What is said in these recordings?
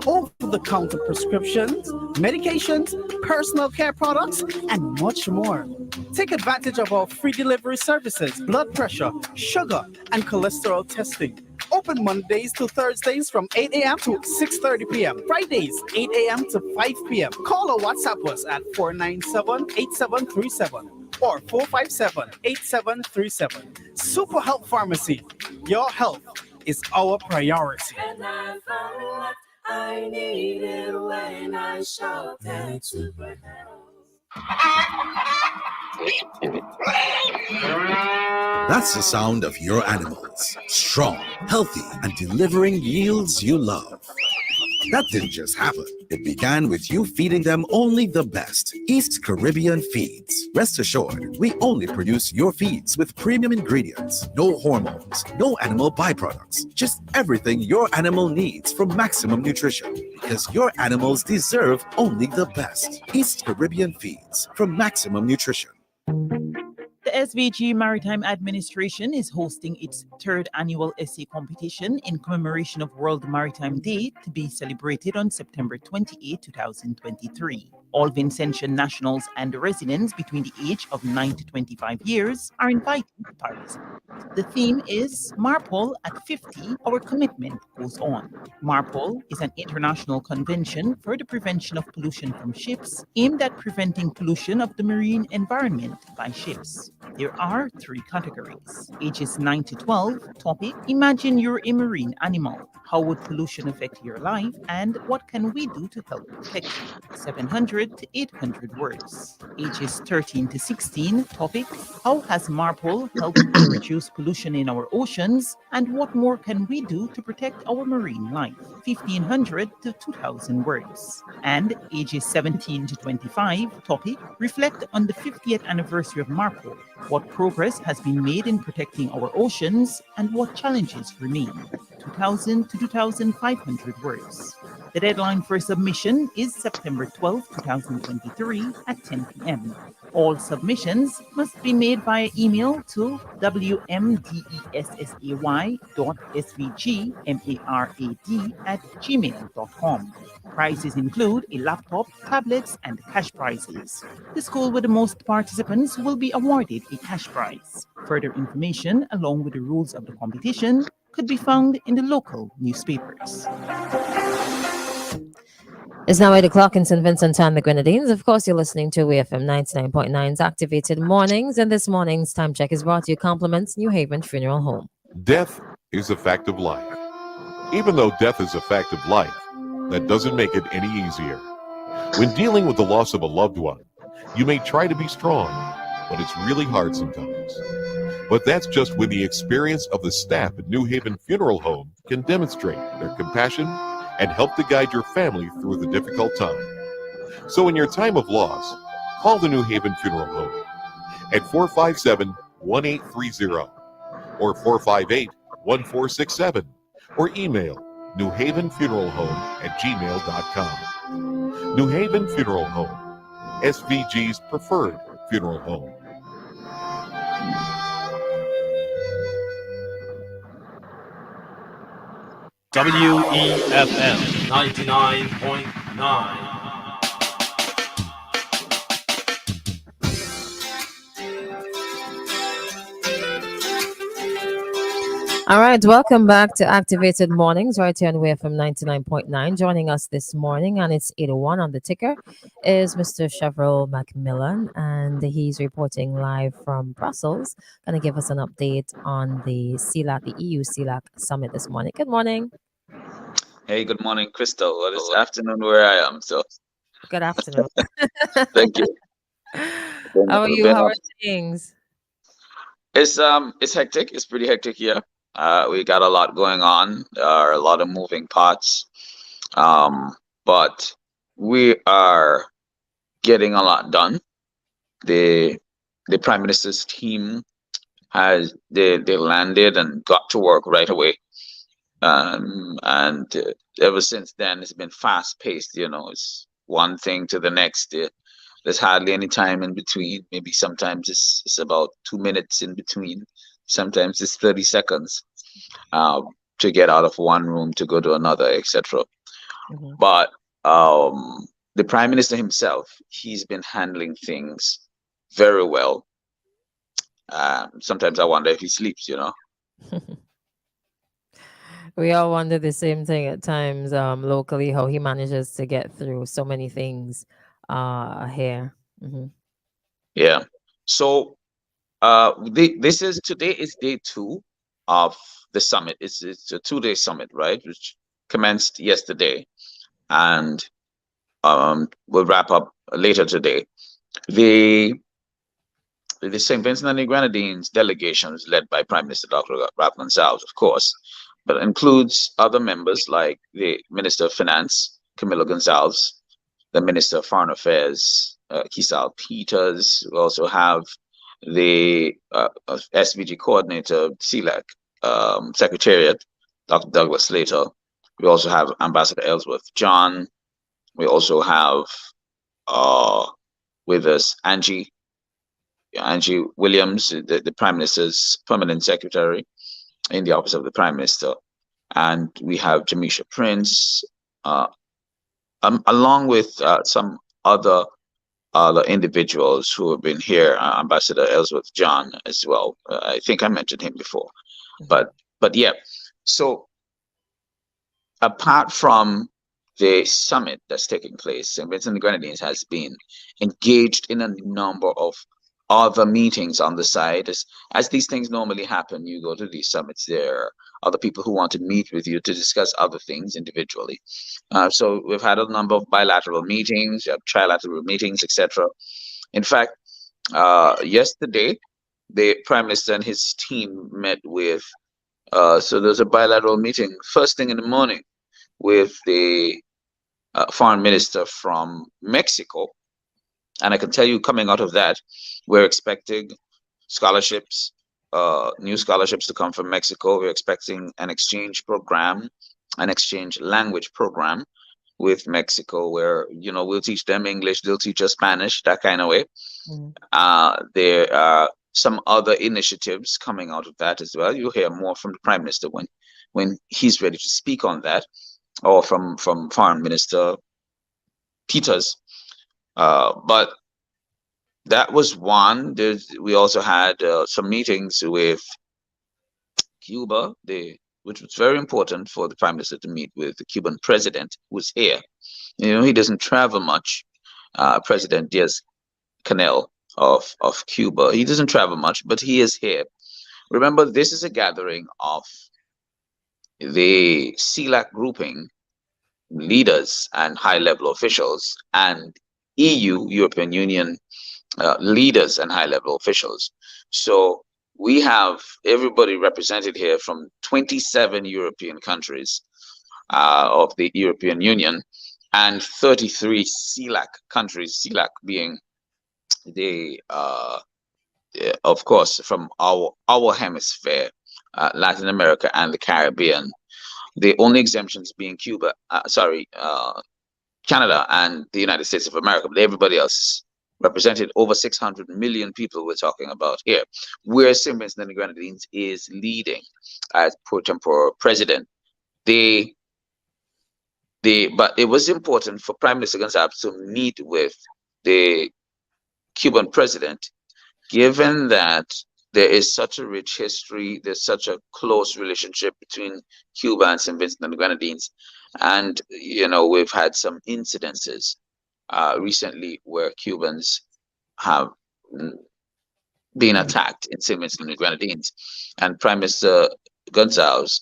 over-the-counter prescriptions, medications, personal care products, and much more. Take advantage of our free delivery services, blood pressure, sugar, and cholesterol testing. Open Mondays to Thursdays from 8 a.m. to 6:30 p.m. Fridays, 8 a.m. to 5 p.m. Call or WhatsApp us at 497-8737 or 457-8737. Super Health Pharmacy. Your health is our priority. And I found what I needed when I shouted super That's the sound of your animals. Strong, healthy, and delivering yields you love. That didn't just happen. It began with you feeding them only the best. East Caribbean Feeds. Rest assured, we only produce your feeds with premium ingredients. No hormones, no animal byproducts. Just everything your animal needs for maximum nutrition. Because your animals deserve only the best. East Caribbean Feeds from Maximum Nutrition. The SVG Maritime Administration is hosting its third annual essay competition in commemoration of World Maritime Day to be celebrated on September 28, 2023. All Vincentian nationals and residents between the age of 9 to 25 years are invited to participate. The theme is MARPOL at 50, Our Commitment Goes On. MARPOL is an international convention for the prevention of pollution from ships aimed at preventing pollution of the marine environment by ships. There are 3 categories. Ages 9 to 12, topic, Imagine you're a marine animal. How would pollution affect your life and what can we do to help protect you? 700 to 800 words. Ages 13 to 16, topic, How has MARPOL helped to reduce pollution in our oceans and what more can we do to protect our marine life? 1500 to 2000 words. And ages 17 to 25, topic, Reflect on the 50th anniversary of MARPOL. What progress has been made in protecting our oceans and what challenges remain? 2000 to 2500 words. The deadline for submission is September 12, 2023 at 10 p.m. All submissions must be made via email to wmdessay.svgmarad@gmail.com. Prizes include a laptop, tablets, and cash prizes. The school with the most participants will be awarded a cash prize. Further information, along with the rules of the competition, could be found in the local newspapers. It's now 8 o'clock in St. Vincent and the Grenadines. Of course, you're listening to WFM 99.9's Activated Mornings, and this morning's time check is brought to you compliments New Haven Funeral Home. Death is a fact of life. Even though death is a fact of life, that doesn't make it any easier. When dealing with the loss of a loved one, you may try to be strong, but it's really hard sometimes. But that's just when the experience of the staff at New Haven Funeral Home can demonstrate their compassion and help to guide your family through the difficult time. So in your time of loss, call the New Haven Funeral Home at 457-1830 or 458-1467 or email newhavenfuneralhome@gmail.com. New Haven Funeral Home, SVG's preferred funeral home. WEFM 99.9. All right, welcome back to Activated Mornings right here on WFM 99.9. Joining us this morning, and it's 8:01 on the ticker, is Mr. Chevrolet Macmillan, and he's reporting live from Brussels. Going to give us an update on the CELAC, the EU CELAC summit this morning. Good morning. Hey, good morning, Christal. Well, it's afternoon where I am, so Good afternoon. thank you. How are you? How are things? It's hectic. It's pretty hectic here. We got a lot going on. There are a lot of moving parts, but we are getting a lot done. The Prime Minister's team they landed and got to work right away. And ever since then, it's been fast paced. You know, it's one thing to the next. There's hardly any time in between. Maybe sometimes it's about 2 minutes in between. Sometimes it's 30 seconds to get out of one room to go to another, etc. Mhm. But the Prime Minister himself, he's been handling things very well. Sometimes I wonder if he sleeps, you know. We all wonder the same thing at times, locally, how he manages to get through so many things here. Hmm. Yeah. So this is today is day two of the summit. It's a 2 day summit, right? Which commenced yesterday and will wrap up later today. The the St. Vincent and the Grenadines delegation is led by Prime Minister Dr. Ralph Gonsalves, of course, but includes other members like the Minister of Finance, Camilo Gonzalez, the Minister of Foreign Affairs, Kisal Peters. We also have the SVG coordinator, CELAC Secretariat, Dr. Douglas Slater. We also have Ambassador Ellsworth John. We also have uh, with us Angie Williams, the Prime Minister's permanent secretary in the office of the Prime Minister. And we have Jamisha Prince, uh, along with some other individuals who have been here, Ambassador Ellsworth John as well. I think I mentioned him before, but yeah. So apart from the summit that's taking place, St. Vincent and the Grenadines has been engaged in a number of other meetings on the side. As these things normally happen, you go to these summits, there are other people who want to meet with you to discuss other things individually. So we've had a number of bilateral meetings, trilateral meetings, etc. In fact, yesterday, the Prime Minister and his team met with, so there's a bilateral meeting first thing in the morning with the foreign minister from Mexico. And I can tell you, coming out of that, we're expecting scholarships, new scholarships to come from Mexico. We're expecting an exchange program, an exchange language program with Mexico, where we'll teach them English, they'll teach us Spanish, that kind of way. There are some other initiatives coming out of that as well. You'll hear more from the Prime Minister when he's ready to speak on that, or from Foreign Minister Peters. But that was one. We also had some meetings with Cuba, which was very important for the Prime Minister to meet with the Cuban president, who's here. He doesn't travel much. President Diaz-Canel of Cuba. He doesn't travel much, but he is here. Remember, this is a gathering of the CELAC grouping leaders and high-level officials, and EU, European Union leaders and high-level officials. So we have everybody represented here from 27 European countries of the European Union and 33 CELAC countries, CELAC being the, of course, from our hemisphere, Latin America and the Caribbean. The only exemptions being Canada and the United States of America, but everybody else is represented. Over 600 million people we're talking about here, where St. Vincent and the Grenadines is leading as pro tempore president. But it was important for Prime Minister Gonzalez to meet with the Cuban president, given that there is such a rich history, there's such a close relationship between Cuba and St. Vincent and the Grenadines. And, we've had some incidences recently where Cubans have been attacked in St. Vincent and the Grenadines. And Prime Minister Gonzalez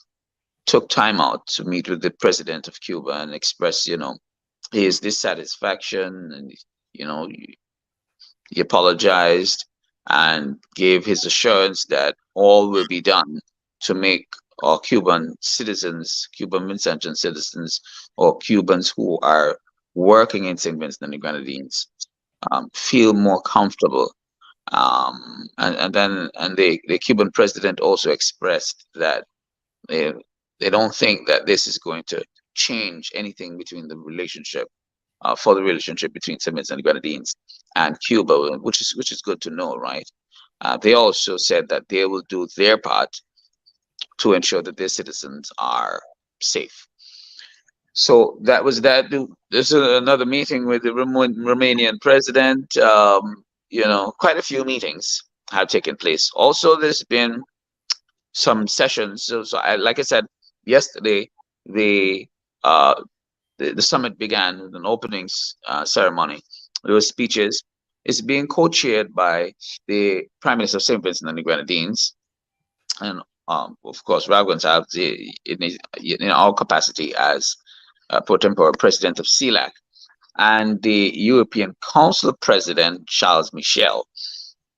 took time out to meet with the president of Cuba and express, his dissatisfaction. And, he apologized and gave his assurance that all will be done to make our Cuban citizens, Cuban Vincentian citizens, or Cubans who are working in St. Vincent and the Grenadines feel more comfortable. And the Cuban president also expressed that they don't think that this is going to change anything between the relationship, for the relationship between St. Vincent and the Grenadines and Cuba, which is good to know, right? They also said that they will do their part to ensure that their citizens are safe. So that was that. There's another meeting with the Romanian president. Quite a few meetings have taken place. Also, there's been some sessions. Like I said yesterday, the uh, the summit began with an openings ceremony. There were speeches. It's being co-chaired by the Prime Minister of St. Vincent and the Grenadines, and of course, Ralph Gonsalves in our capacity as pro tempore president of CELAC, and the European Council President Charles Michel,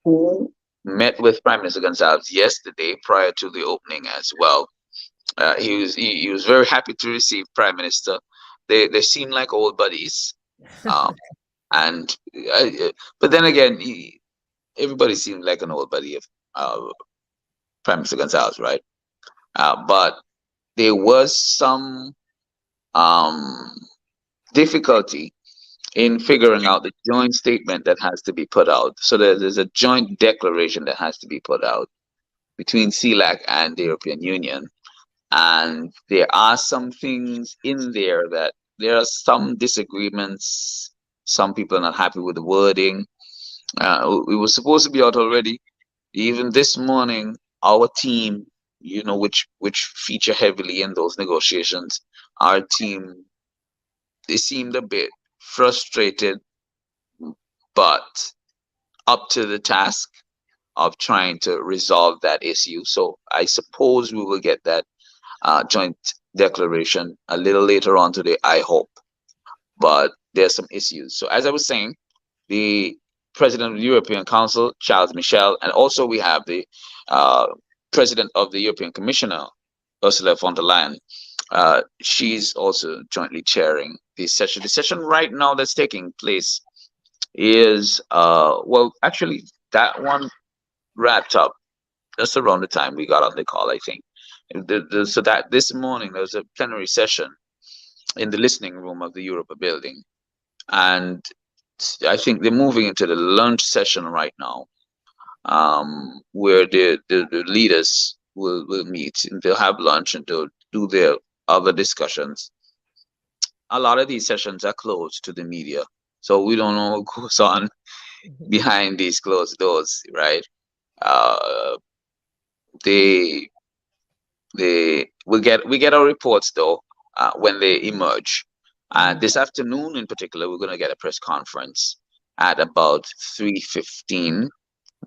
who met with Prime Minister Gonsalves yesterday prior to the opening as well. He was very happy to receive Prime Minister. They seem like old buddies, and but then again, everybody seems like an old buddy of Prime Minister Gonsalves, right? But there was some difficulty in figuring out the joint statement that has to be put out. So there's a joint declaration that has to be put out between CELAC and the European Union. And there are some things in there that there are some disagreements. Some people are not happy with the wording. We were supposed to be out already. Even this morning, our team, which feature heavily in those negotiations, our team, they seemed a bit frustrated, but up to the task of trying to resolve that issue. So I suppose we will get that joint declaration a little later on today, I hope. But there's some issues. So as I was saying, the President of the European Council, Charles Michel, and also we have the President of the European Commissioner, Ursula von der Leyen. She's also jointly chairing the session. The session right now that's taking place is, actually, that one wrapped up just around the time we got on the call, I think. So that this morning there was a plenary session in the listening room of the Europa building, and I think they're moving into the lunch session right now, where the leaders will meet and they'll have lunch and they'll do their other discussions. A lot of these sessions are closed to the media, so we don't know what goes on behind these closed doors, right? We get our reports though when they emerge. This afternoon, in particular, we're going to get a press conference at about 3:15.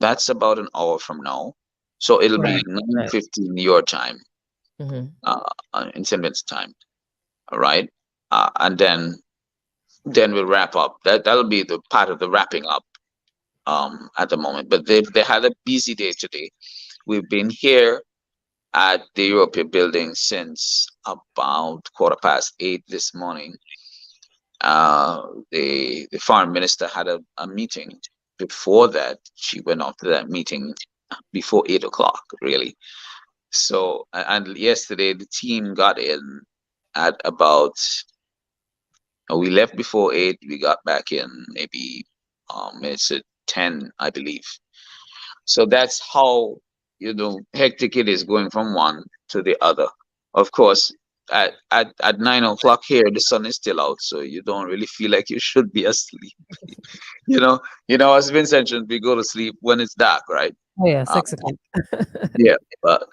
That's about an hour from now, so it'll be 9:15 your time, in St. Vincent time. All right, and then we'll wrap up. That'll be the part of the wrapping up at the moment. But they had a busy day today. We've been here at the European building since about 8:15 this morning. The foreign minister had a meeting before that. She went off to that meeting before 8 o'clock, really. So, and yesterday the team got in at about, we left before 8, we got back in maybe it's at 10, I believe. So that's how hectic it is going from one to the other. Of course, at 9 o'clock here, the sun is still out, so you don't really feel like you should be asleep. As Vince mentioned, we go to sleep when it's dark, right? Oh yeah, 6 o'clock. Yeah, but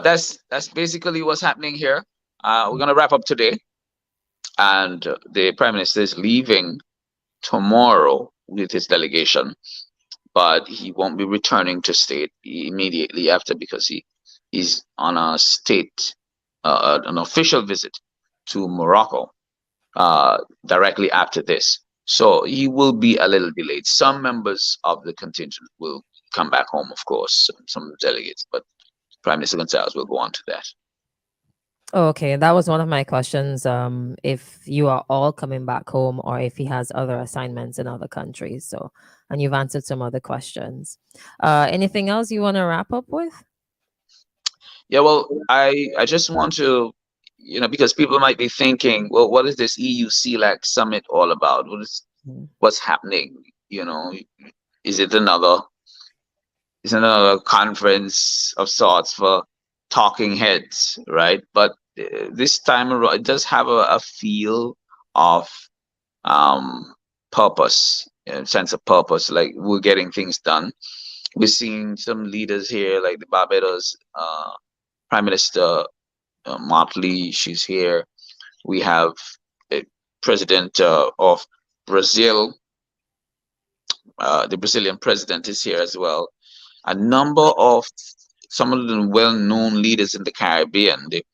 that's basically what's happening here. We're gonna wrap up today, and the Prime Minister is leaving tomorrow with his delegation, but he won't be returning to state immediately after, because he's on a an official visit to Morocco directly after this. So he will be a little delayed. Some members of the contingent will come back home, of course, some delegates, but Prime Minister Gonsalves will go on to that. Okay, that was one of my questions. If you are all coming back home, or if he has other assignments in other countries. So, and you've answered some other questions. Anything else you want to wrap up with? Yeah, well, I just want to, because people might be thinking, well, what is this EU CELAC summit all about? What's happening? Is it another conference of sorts for talking heads, right? But this time around, it does have a feel of um, purpose, sense of purpose. Like we're getting things done. We're seeing some leaders here, like the Barbados Prime Minister Motley. She's here. We have the President of Brazil. The Brazilian president is here as well. A number of some of the well-known leaders in the Caribbean. The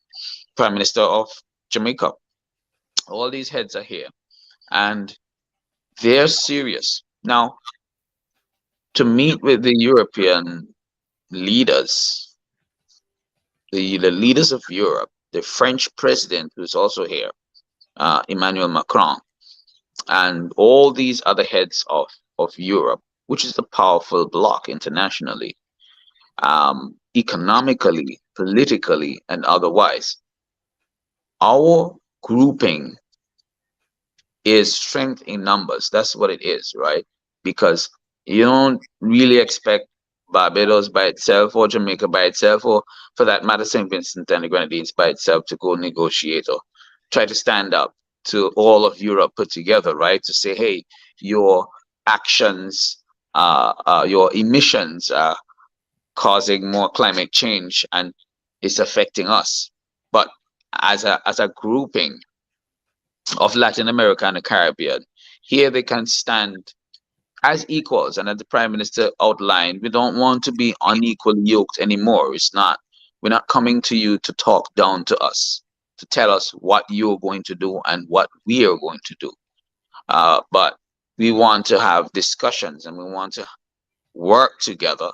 Prime Minister of Jamaica. All these heads are here, and they're serious. Now, to meet with the European leaders, the leaders of Europe, the French president who's also here, Emmanuel Macron, and all these other heads of Europe, which is a powerful bloc internationally, economically, politically, and otherwise. Our grouping is strength in numbers. That's what it is, right? Because you don't really expect Barbados by itself or Jamaica by itself, or for that matter, St. Vincent and the Grenadines by itself to go negotiate or try to stand up to all of Europe put together, right? To say, hey, your actions, your emissions are causing more climate change and it's affecting us. But as a grouping of Latin America and the Caribbean, here they can stand as equals. And as the Prime Minister outlined, we don't want to be unequally yoked anymore. It's not. We're not coming to you to talk down to us, to tell us what you're going to do and what we are going to do. But we want to have discussions and we want to work together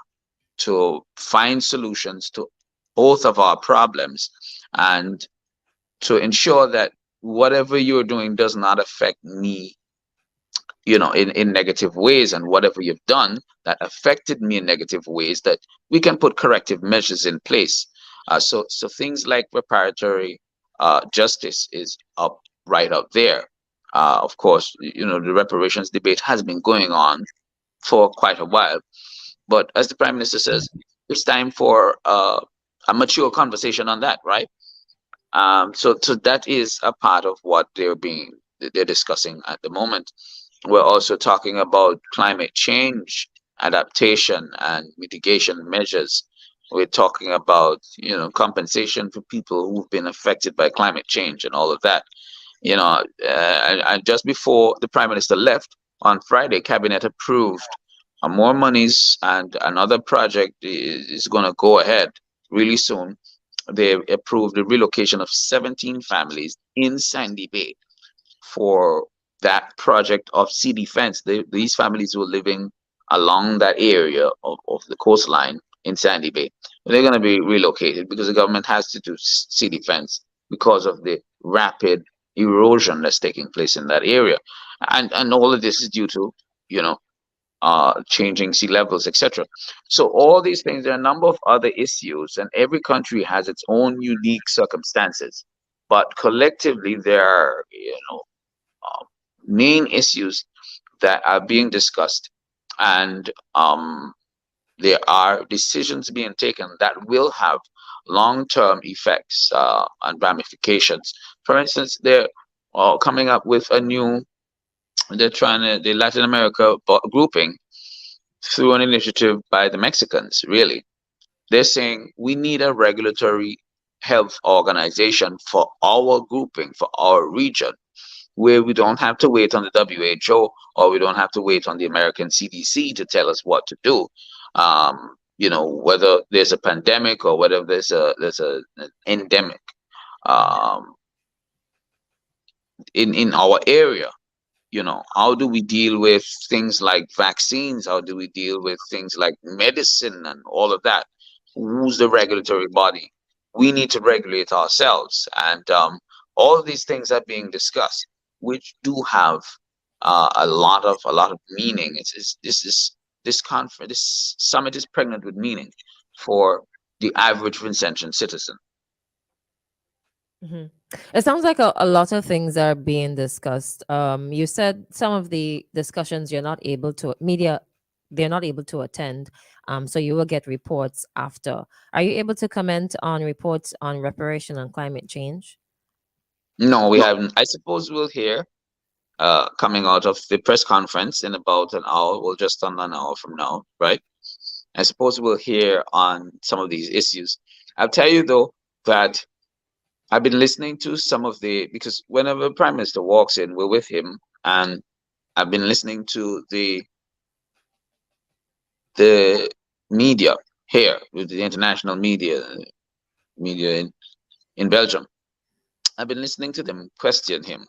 to find solutions to both of our problems and to ensure that whatever you're doing does not affect me, in negative ways, and whatever you've done that affected me in negative ways, that we can put corrective measures in place. So things like reparatory justice is right up there. Of course, the reparations debate has been going on for quite a while, but as the Prime Minister says, it's time for a mature conversation on that, right? So that is a part of what they're discussing at the moment. We're also talking about climate change, adaptation, and mitigation measures. We're talking about compensation for people who've been affected by climate change and all of that. And just before the Prime Minister left on Friday, Cabinet approved more monies, and another project is going to go ahead really soon. They approved the relocation of 17 families in Sandy Bay for that project of sea defense. These families were living along that area of the coastline in Sandy Bay. They're going to be relocated because the government has to do sea defense because of the rapid erosion that's taking place in that area. And all of this is due to, changing sea levels, etc. So all these things, there are a number of other issues, and every country has its own unique circumstances. But collectively, there are, main issues that are being discussed, and there are decisions being taken that will have long-term effects and ramifications. For instance, they're coming up with the Latin America grouping through an initiative by the Mexicans, really. They're saying we need a regulatory health organization for our grouping, for our region, where we don't have to wait on the WHO or we don't have to wait on the American CDC to tell us what to do. Whether there's a pandemic or whether there's an endemic in our area. How do we deal with things like vaccines? How do we deal with things like medicine and all of that? Who's the regulatory body? We need to regulate ourselves, and all of these things are being discussed, which do have a lot of meaning. This conference, this summit is pregnant with meaning for the average Vincentian citizen. Mhm. It sounds like a lot of things are being discussed. You said some of the discussions you're not able to, media they're not able to attend. So you will get reports after. Are you able to comment on reports on reparation and climate change? No, we haven't. I suppose we'll hear coming out of the press conference in about an hour. Well, just under an hour from now, right? I suppose we'll hear on some of these issues. I'll tell you though that I've been listening to some of because whenever the Prime Minister walks in, we're with him, and I've been listening to the media here, with the international media in Belgium. I've been listening to them question him,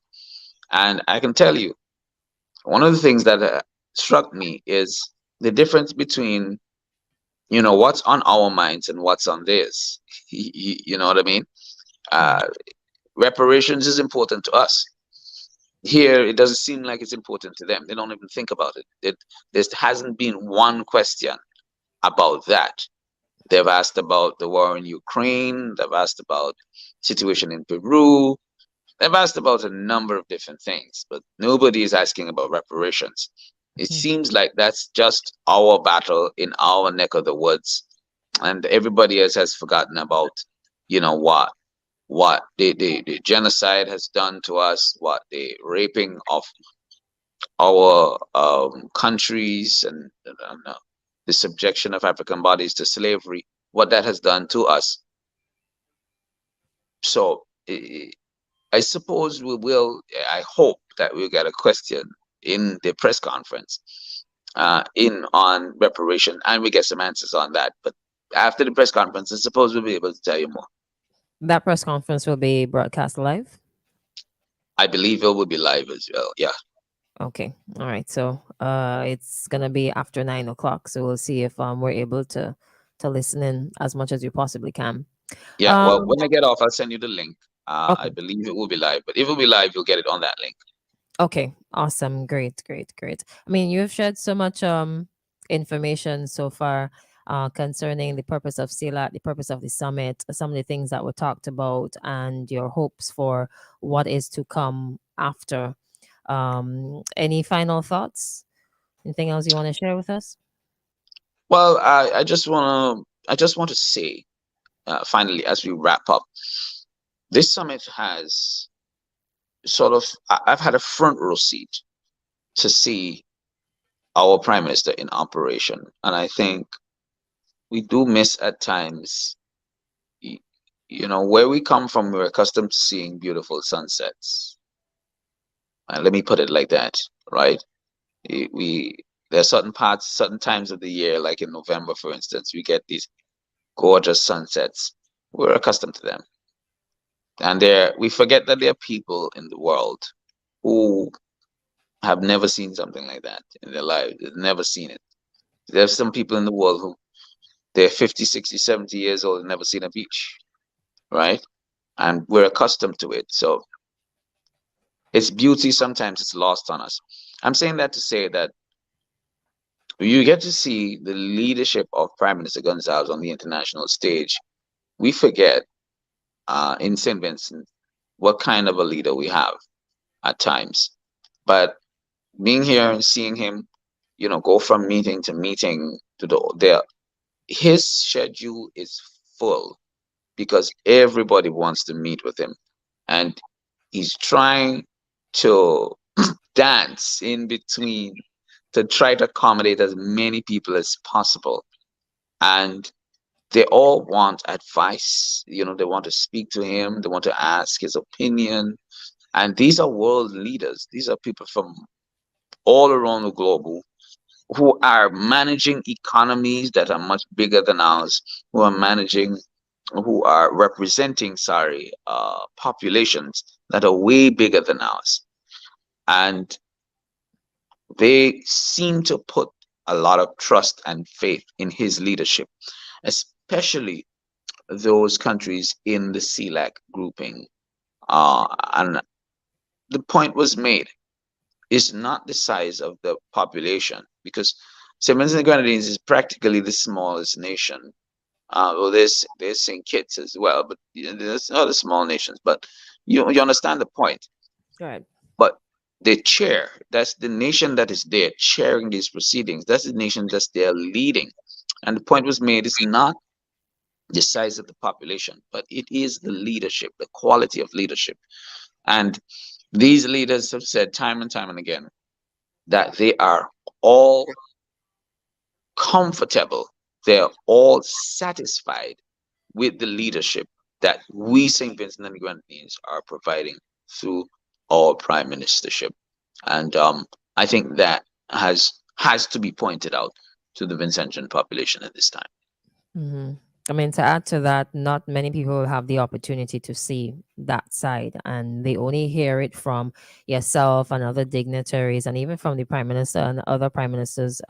and I can tell you one of the things that struck me is the difference between what's on our minds and what's on theirs. You know what I mean? Uh, Reparations is important to us. Here, it doesn't seem like it's important to them. They don't even think about it. There hasn't been one question about that. They've asked about the war in Ukraine. They've asked about situation in Peru. They've asked about a number of different things, but nobody is asking about reparations. It seems like that's just our battle in our neck of the woods, and everybody else has forgotten about, what the genocide has done to us, what the raping of our countries, and the subjection of African bodies to slavery, what that has done to us. So I suppose I hope that we'll get a question in the press conference on reparation, and we get some answers on that. But after the press conference, I suppose we'll be able to tell you more. That press conference will be broadcast live? I believe it will be live as well. Yeah. Okay. All right. So it's gonna be after 9 o'clock. So we'll see if we're able to listen in as much as you possibly can. Yeah. Well, when I get off, I'll send you the link. Okay. I believe it will be live, but if it will be live, you'll get it on that link. Okay, awesome, great. I mean, you've shared so much information so far concerning the purpose of CELAT, the purpose of the summit, some of the things that were talked about, and your hopes for what is to come after. Any final thoughts? Anything else you want to share with us? Well, I just want to say finally, as we wrap up, this summit has I've had a front row seat to see our Prime Minister in operation, and I think we do miss at times. Where we come from, we're accustomed to seeing beautiful sunsets. And let me put it like that, right? There are certain times of the year, like in November, for instance, we get these gorgeous sunsets. We're accustomed to them. And we forget that there are people in the world who have never seen something like that in their lives. They've never seen it. There's some people in the world who they're 50, 60, 70 years old and never seen a beach, right? And we're accustomed to it. So its beauty, sometimes it's lost on us. I'm saying that to say that you get to see the leadership of Prime Minister Gonzalez on the international stage. We forget in St. Vincent what kind of a leader we have at times. But being here and seeing him, go from meeting to meeting his schedule is full because everybody wants to meet with him. And he's trying to dance in between to try to accommodate as many people as possible. And they all want advice. They want to speak to him. They want to ask his opinion. And these are world leaders. These are people from all around the globe who are managing economies that are much bigger than ours, who are representing, populations that are way bigger than ours. And they seem to put a lot of trust and faith in his leadership, especially those countries in the CELAC grouping. And the point was made, it's not the size of the population, because St. Vincent and Grenadines is practically the smallest nation. Well, there's St. Kitts as well, but there's other small nations. But you understand the point. Right. But they chair. That's the nation that is there chairing these proceedings. That's the nation that's there leading. And the point was made, it's not the size of the population, but it is the leadership, the quality of leadership. And these leaders have said time and time and again that they are all comfortable, they're all satisfied with the leadership that we St. Vincent and the Grenadines are providing through our prime ministership. And I think that has to be pointed out to the Vincentian population at this time. Mm-hmm. I mean, to add to that, not many people have the opportunity to see that side, and they only hear it from yourself and other dignitaries, and even from the prime minister and other prime ministers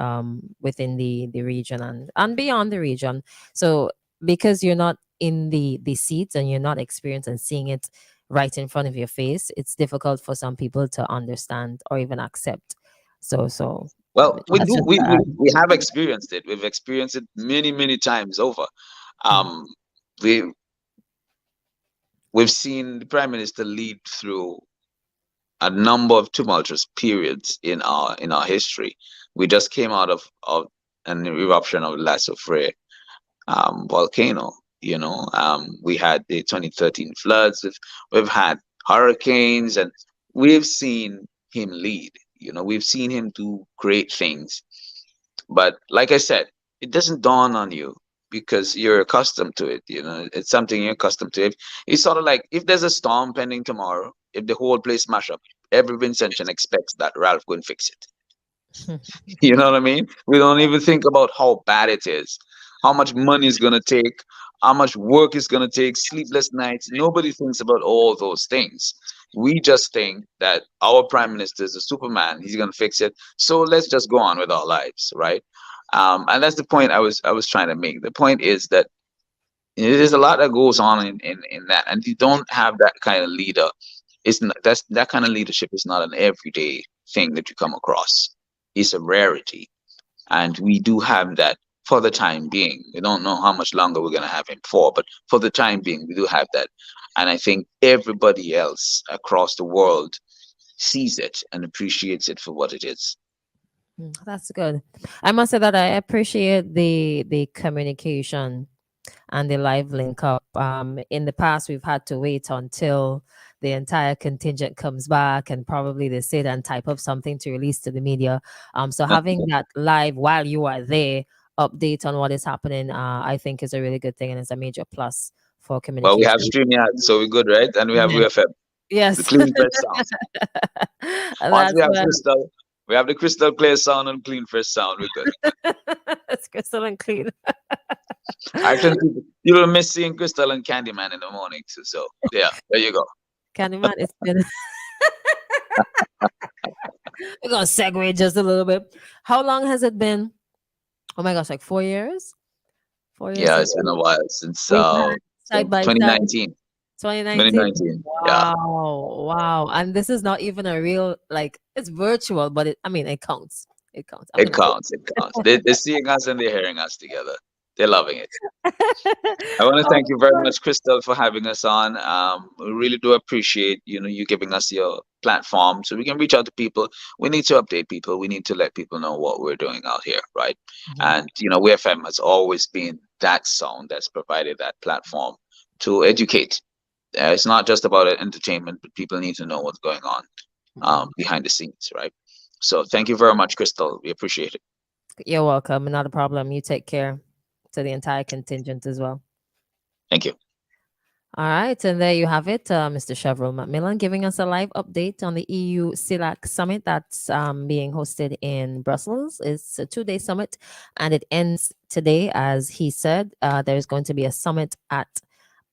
within the region and beyond the region. So, because you're not in the seats and you're not experienced and seeing it right in front of your face, it's difficult for some people to understand or even accept. So Well, we that's do. just We have experienced it. We've experienced it many times over. Um, we we've seen the prime minister lead through a number of tumultuous periods in our history. We just came out of an eruption of La Soufrière volcano. We had the 2013 floods. We've had hurricanes, and we've seen him lead. We've seen him do great things. But like I said, it doesn't dawn on you because you're accustomed to it. It's something you're accustomed to. It's sort of like if there's a storm pending tomorrow, if the whole place smash up, every Vincentian expects that Ralph go and fix it. You know what I mean? We don't even think about how bad it is, how much money it's gonna take, how much work it's gonna take, sleepless nights. Nobody thinks about all those things. We just think that our prime minister is a superman. He's gonna fix it. So let's just go on with our lives, right? And that's the point I was trying to make. The point is that there's a lot that goes on in that, and you don't have that kind of leader. That kind of leadership is not an everyday thing that you come across. It's a rarity, and we do have that for the time being. We don't know how much longer we're going to have him for, but for the time being, we do have that. And I think everybody else across the world sees it and appreciates it for what it is. That's good. I must say that I appreciate the communication and the live link up. In the past, we've had to wait until the entire contingent comes back and probably they sit and type up something to release to the media. So having that live while you are there, update on what is happening, I think is a really good thing, and it's a major plus for Well, we communication. have StreamYard, so we're good, right? And we have Yeah. UFM, the Yes. clean fresh sound. Once That's we have what Christal, we have the Crystal clear sound and clean fresh sound. We're good. it's crystal and clean. Actually, people miss seeing Crystal and Candyman in the morning too. So yeah, there you go. Candyman, it's been we're gonna segue just a little bit. How long has it been? Oh my gosh, like 4 years? 4 years Yeah, since it's been a while since we've had side by side. 2019. 2019. 2019. Yeah, Wow. And this is not even a real, like, it's virtual, but it counts. It counts. I'm it gonna counts. It counts. They're seeing us and they're hearing us together. They're loving it. I want to Oh, thank you very much, Crystal, for having us on. We really do appreciate you giving us your platform so we can reach out to people. We need to update people. We need to let people know what we're doing out here, right? And WFM has always been that sound that's provided that platform to educate. It's not just about entertainment, but people need to know what's going on behind the scenes, right? So thank you very much, Crystal. We appreciate it. You're welcome. Not a problem. You take care to the entire contingent as well. Thank you. All right, and there you have it, Mr. Chevrolet Macmillan giving us a live update on the EU CELAC summit that's being hosted in Brussels. It's a 2-day summit, and it ends today, as he said. There's going to be a summit at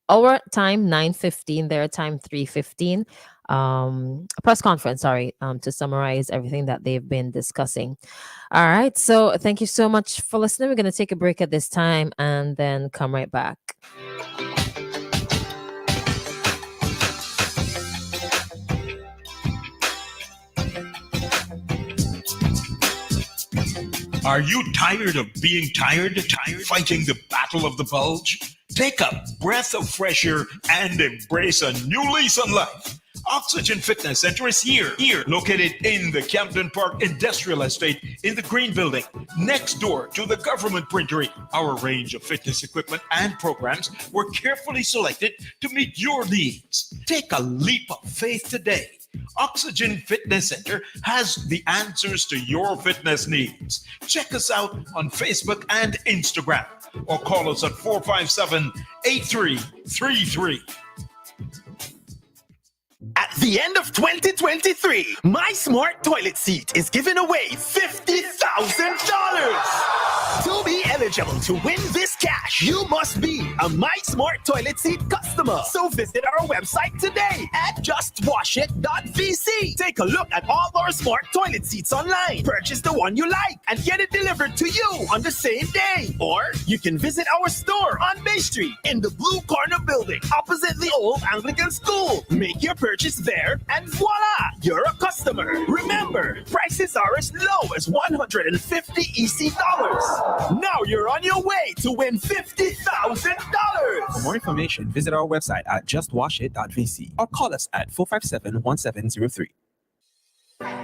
our time 9:15, their time 3:15. A press conference, to summarize everything that they've been discussing. All right, so thank you so much for listening. We're going to take a break at this time and then come right back. Are you tired of being tired, fighting the battle of the bulge? Take a breath of fresh air and embrace a new lease on life. Oxygen Fitness Center is here, located in the Camden Park Industrial Estate in the Green Building, next door to the government printery. Our range of fitness equipment and programs were carefully selected to meet your needs. Take a leap of faith today. Oxygen Fitness Center has the answers to your fitness needs. Check us out on Facebook and Instagram or call us at 457-8333. At the end of 2023, My Smart Toilet Seat is giving away $50,000. To be eligible to win this cash, you must be a My Smart Toilet Seat customer. So visit our website today at justwashit.vc. Take a look at all our smart toilet seats online. Purchase the one you like and get it delivered to you on the same day. Or you can visit our store on Bay Street in the Blue Corner building opposite the old Anglican school. Make your purchase there and voila, you're a customer. Remember, prices are as low as $150 EC dollars. Now you're on your way to win $50,000. For more information, visit our website at justwashit.vc or call us at 457-1703.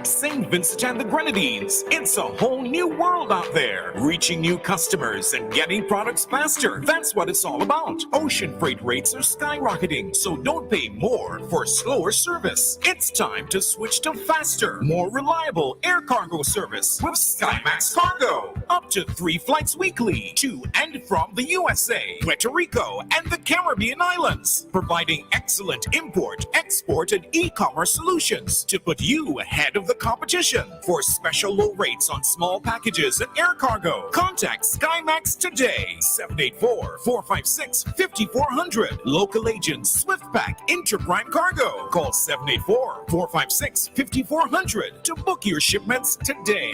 St. Vincent and the Grenadines. It's a whole new world out there. Reaching new customers and getting products faster. That's what it's all about. Ocean freight rates are skyrocketing, so don't pay more for slower service. It's time to switch to faster, more reliable air cargo service with SkyMax Cargo. Up to 3 flights weekly to and from the USA, Puerto Rico, and the Caribbean islands. Providing excellent import, export, and e-commerce solutions to put you ahead of the competition. For special low rates on small packages and air cargo, contact SkyMax today. 784-456-5400. Local agents SwiftPack Interprime Cargo. Call 784-456-5400 to book your shipments today.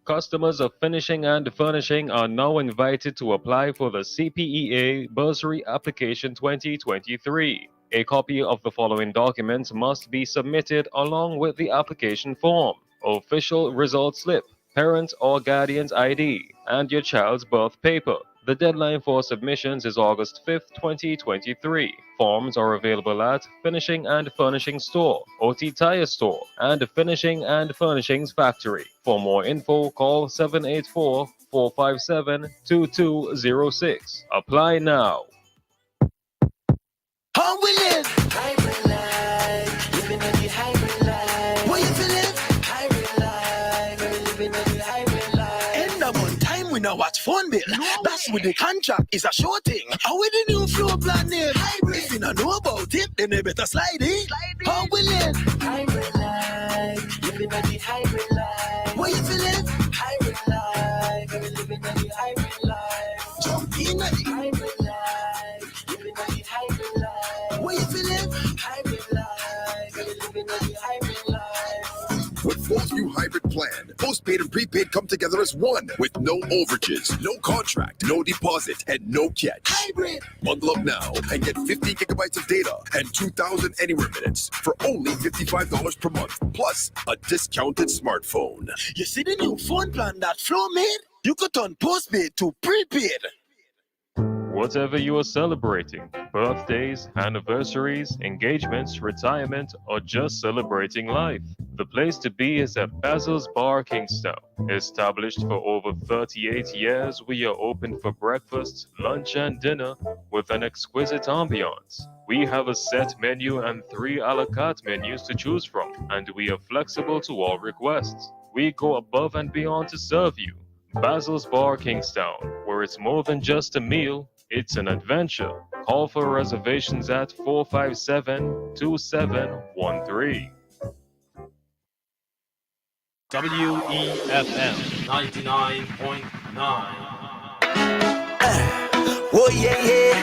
Customers of Finishing and Furnishing are now invited to apply for the CPEA Bursary Application 2023. A copy of the following documents must be submitted along with the application form: official result slip, parent or guardian's ID, and your child's birth paper. The deadline for submissions is August 5th, 2023. Forms are available at Finishing and Furnishing Store, OT Tire Store, and Finishing and Furnishings Factory. For more info, call 784-457-2206. Apply now. How we live? Hybrid life, living on the hybrid life. What you feeling? Hybrid life, living on the hybrid life. End up on time, we now watch phone bill. That's with the contract is a sure thing. How with the new floor plan name? Hybrid. If you don't know about it, then they better slide in. How we live? Hybrid life, living on the hybrid life. What you feeling? Hybrid life, living on the hybrid life. Jump in the hybrid life, living on the hybrid life. What you feeling? Hybrid life, living on the hybrid life. With Phone's new hybrid plan, postpaid and prepaid come together as one with no overages, no contract, no deposit, and no catch. Hybrid! Bundle up now and get 50 gigabytes of data and 2,000 anywhere minutes for only $55 per month, plus a discounted smartphone. You see the new phone plan that Flo made? You could turn postpaid to prepaid. Whatever you are celebrating, birthdays, anniversaries, engagements, retirement, or just celebrating life, the place to be is at Basil's Bar Kingstown. Established for over 38 years, we are open for breakfast, lunch, and dinner with an exquisite ambiance. We have a set menu and 3 a la carte menus to choose from, and we are flexible to all requests. We go above and beyond to serve you. Basil's Bar Kingstown, where it's more than just a meal, it's an adventure. Call for reservations at 457-2713. WEFM 99.9. Oh yeah, yeah,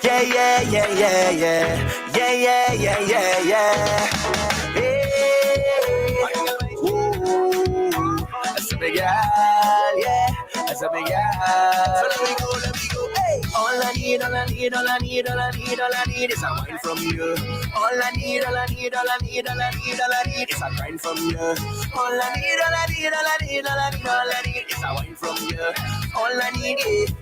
yeah, yeah, yeah, yeah, yeah, yeah, yeah, yeah, yeah. Hey, ooh, that's a big guy, yeah, that's a big guy. So let me go, hey. All I need, all I need, all I need, all I need, all I need is a wine from you. All I need, all I need, all I need, all I need, all I need is a grind from you. All I need, all I need, all I need, all I need, all I need is a wine from you. All I need is,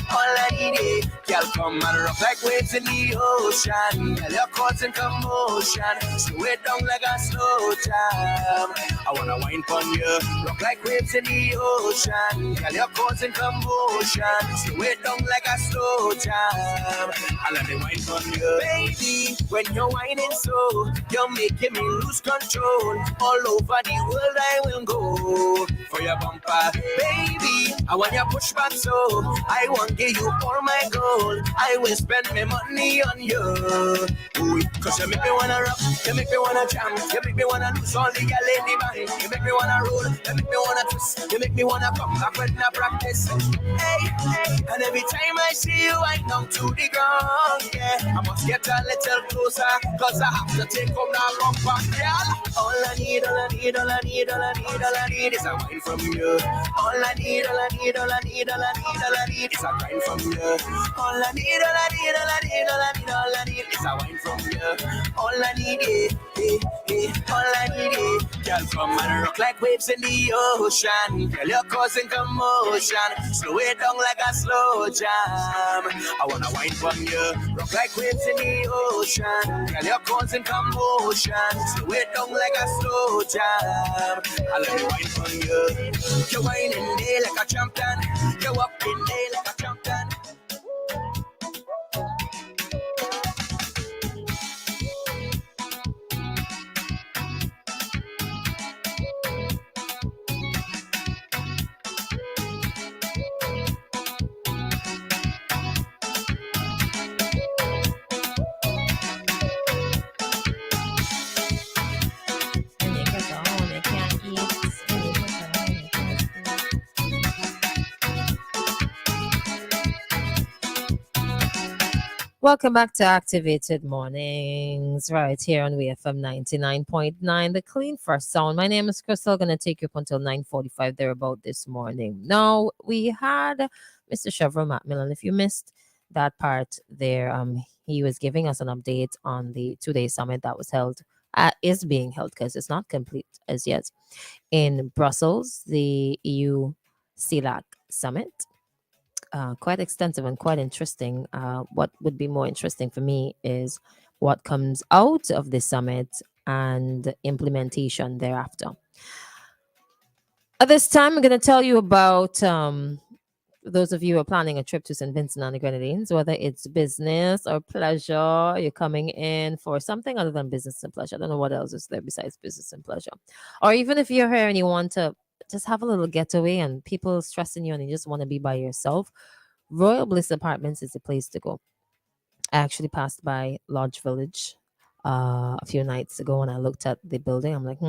all I need is. Girl, come and rock like waves in the ocean. Girl, you're causing commotion. Slow it down like a slow jam. I wanna wine on you, rock like waves in the ocean. Girl, you're causing commotion. Slow it down like a slow jam. I let me wine on you, baby. When you're whining so, you're making me lose control. All over the world I will go for your bumper, baby. I want you push back so I won't give you all my gold. I will spend my money on you. Ooh, cause you make me wanna rock, you make me wanna jam, you make me wanna lose all the girl in the mind. You make me wanna roll, you make me wanna twist, you make me wanna come back when I practice. Hey, and every time I see you, I down to the ground. Yeah, I must get a little closer, cause I have to take up that rump, girl. All I need, all I need, all I need, all I need, all I need is a wine from you. All I need, all I need, all I need, all I need, all I need is a wine from you. All I need, all I need, all I need, all I need, all I need is a wine from you. All I need is, all I need is. Girl, come and rock like waves in the ocean. Girl, you're causing commotion. Slow it down like a slow jam. I wanna wine from you. Rock like waves in the ocean. Girl, you're causing commotion. Slow it down like a slow jam. I let me wine from you. You're whining there like a champion. You're up in there like a champion. Welcome back to Activated Mornings, right here on WFM 99.9, the clean fresh sound. My name is Christal. Going to take you up until 9:45 there about this morning. Now, we had Mr. Chevron Macmillan. If you missed that part there, he was giving us an update on the two-day summit that was held, is being held because it's not complete as yet, in Brussels, the EU CELAC summit. Quite extensive and quite interesting. What would be more interesting for me is what comes out of this summit and implementation thereafter. At this time, I'm going to tell you about those of you who are planning a trip to St. Vincent and the Grenadines, whether it's business or pleasure, you're coming in for something other than business and pleasure. I don't know what else is there besides business and pleasure. Or even if you're here and you want to just have a little getaway and people stressing you and you just want to be by yourself, Royal Bliss Apartments is the place to go. I actually passed by Lodge Village a few nights ago and I looked at the building. I'm like,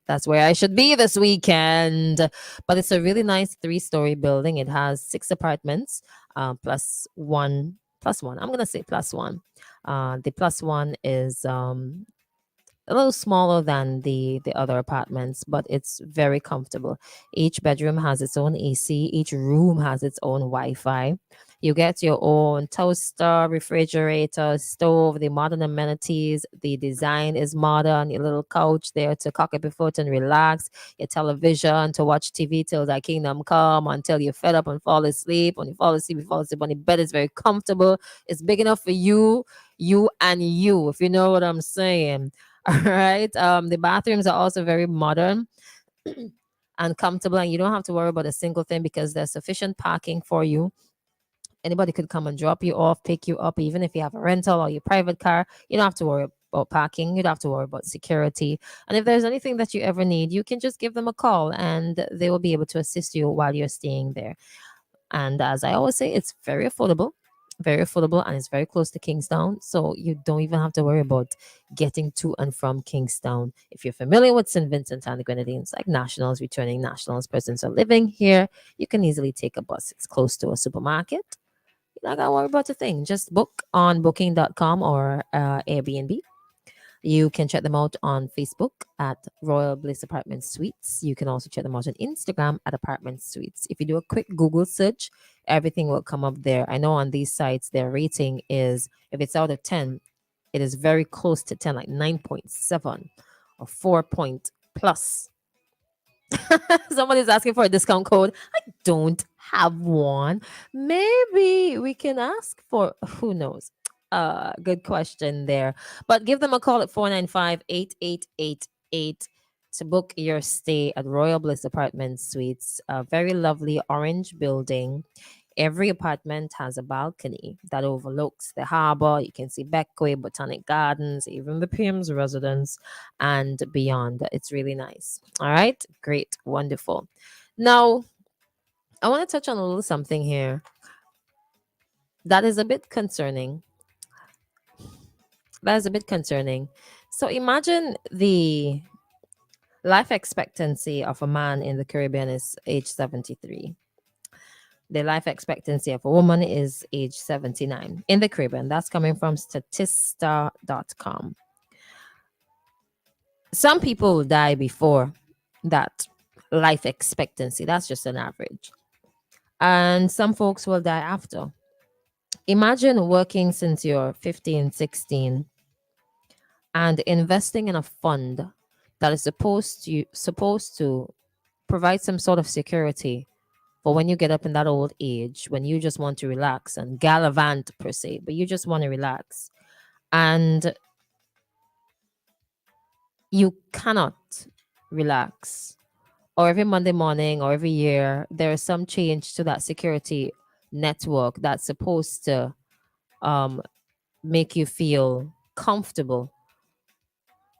that's where I should be this weekend. But it's a really nice 3-story building. It has 6 apartments, plus one. I'm going to say plus one. The plus one is a little smaller than the other apartments, but it's very comfortable. Each bedroom has its own AC. Each room has its own Wi-Fi. You get your own toaster, refrigerator, stove, the modern amenities. The design is modern. Your little couch there to cock up your foot and relax. Your television to watch TV till thy kingdom come, until you're fed up and fall asleep. When you fall asleep, you fall asleep on the bed. It's very comfortable. It's big enough for you and you, if you know what I'm saying. All right. The bathrooms are also very modern and comfortable, and you don't have to worry about a single thing because there's sufficient parking for you. Anybody could come and drop you off, pick you up, even if you have a rental or your private car. You don't have to worry about parking. You don't have to worry about security. And if there's anything that you ever need, you can just give them a call and they will be able to assist you while you're staying there. And as I always say, it's very affordable, and it's very close to Kingstown. So you don't even have to worry about getting to and from Kingstown. If you're familiar with St. Vincent and the Grenadines, like nationals, returning nationals, persons are living here, you can easily take a bus. It's close to a supermarket. You're not going to worry about a thing. Just book on booking.com or Airbnb. You can check them out on Facebook at Royal Bliss Apartment Suites. You can also check them out on Instagram at Apartment Suites. If you do a quick Google search, everything will come up there. I know on these sites, their rating is, if it's out of 10, it is very close to 10, like 9.7 or 4 point plus. Somebody's asking for a discount code. I don't have one. Maybe we can ask for, who knows? Good question there. But give them a call at 495-8888 to book your stay at Royal Bliss Apartment Suites, a very lovely orange building. Every apartment has a balcony that overlooks the harbor. You can see Beckway, Botanic Gardens, even the PM's residence, and beyond. It's really nice. All right, great, wonderful. Now, I want to touch on a little something here that is a bit concerning. That is a bit concerning. So imagine the life expectancy of a man in the Caribbean is age 73. The life expectancy of a woman is age 79 in the Caribbean. That's coming from Statista.com. Some people will die before that life expectancy. That's just an average. And some folks will die after. Imagine working since you're 15, 16 and investing in a fund that is supposed to provide some sort of security for when you get up in that old age, when you just want to relax and gallivant per se, but you just want to relax. And you cannot relax. Or every Monday morning or every year, there is some change to that security network that's supposed to make you feel comfortable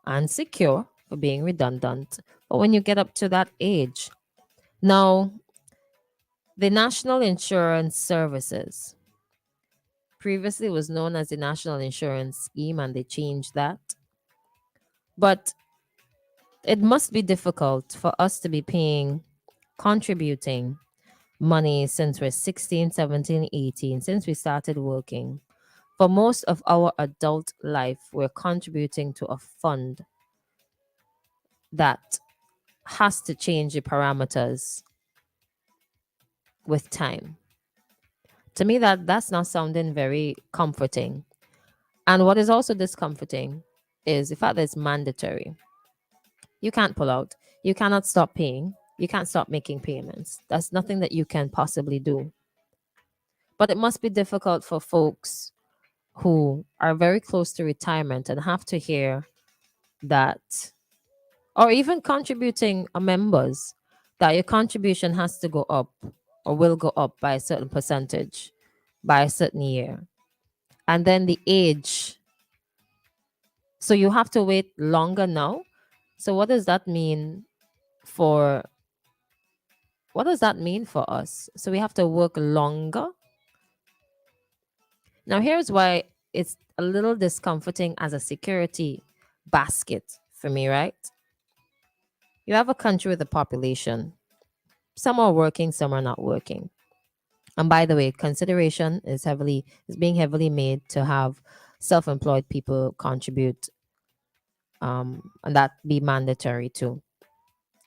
and secure, for being redundant. But when you get up to that age, now the National Insurance Services previously was known as the National Insurance Scheme, and they changed that. But it must be difficult for us to be contributing money since we're 16, 17, 18, since we started working. For most of our adult life, we're contributing to a fund that has to change the parameters with time. To me, that's not sounding very comforting. And what is also discomforting is the fact that it's mandatory. You can't pull out. You cannot stop paying. You can't stop making payments. That's nothing that you can possibly do. But it must be difficult for folks who are very close to retirement and have to hear that, or even contributing members, that your contribution has to go up or will go up by a certain percentage by a certain year. And then the age. So you have to wait longer now. So what does that mean for us? So we have to work longer. Now here's why it's a little discomforting as a security basket for me, right? You have a country with a population. Some are working, some are not working. And by the way, consideration is being heavily made to have self-employed people contribute, and that be mandatory too.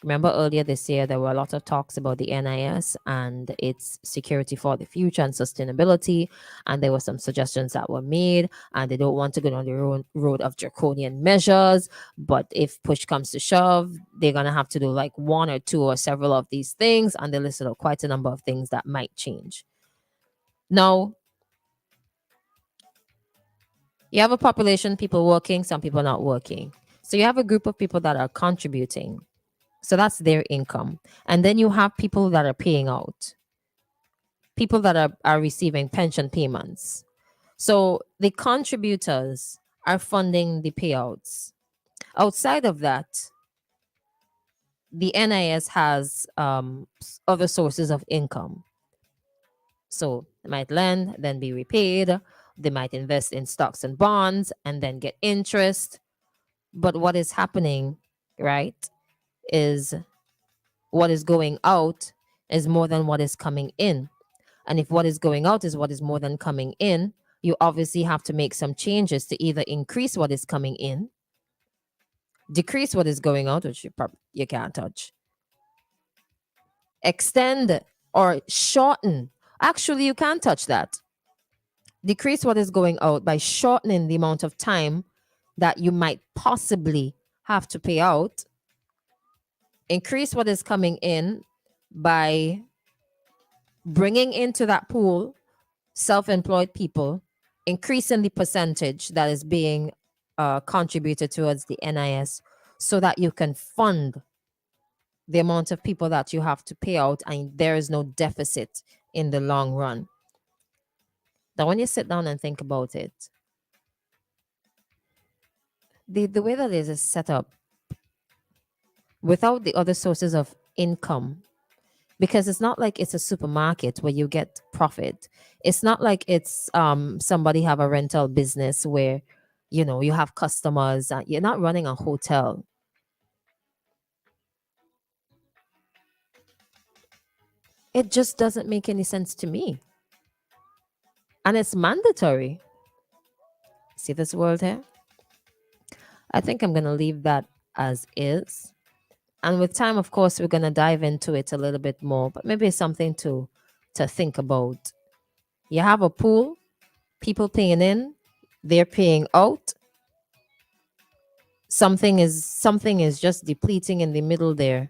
Remember earlier this year, there were a lot of talks about the NIS and its security for the future and sustainability. And there were some suggestions that were made, and they don't want to go down the road of draconian measures. But if push comes to shove, they're going to have to do like one or two or several of these things. And they listed out quite a number of things that might change. Now, you have a population, people working, some people not working. So you have a group of people that are contributing. So that's their income. And then you have people that are paying out, people that are receiving pension payments. So the contributors are funding the payouts. Outside of that, the NIS has other sources of income. So they might lend, then be repaid. They might invest in stocks and bonds and then get interest. But what is happening, right, is what is going out is more than what is coming in. And if what is going out is what is more than coming in, you obviously have to make some changes to either increase what is coming in, decrease what is going out, which you can't touch, extend or shorten. Actually, you can't touch that. Decrease what is going out by shortening the amount of time that you might possibly have to pay out. Increase what is coming in by bringing into that pool self-employed people, increasing the percentage that is being contributed towards the NIS so that you can fund the amount of people that you have to pay out and there is no deficit in the long run. Now, when you sit down and think about it, the way that it is set up, without the other sources of income, because it's not like it's a supermarket where you get profit. It's not like it's somebody have a rental business where you have customers. You're not running a hotel. It just doesn't make any sense to me. And it's mandatory. See this world here? I think I'm going to leave that as is. And with time, of course, we're going to dive into it a little bit more, but maybe it's something to think about. You have a pool, people paying in, they're paying out. Something is just depleting in the middle there.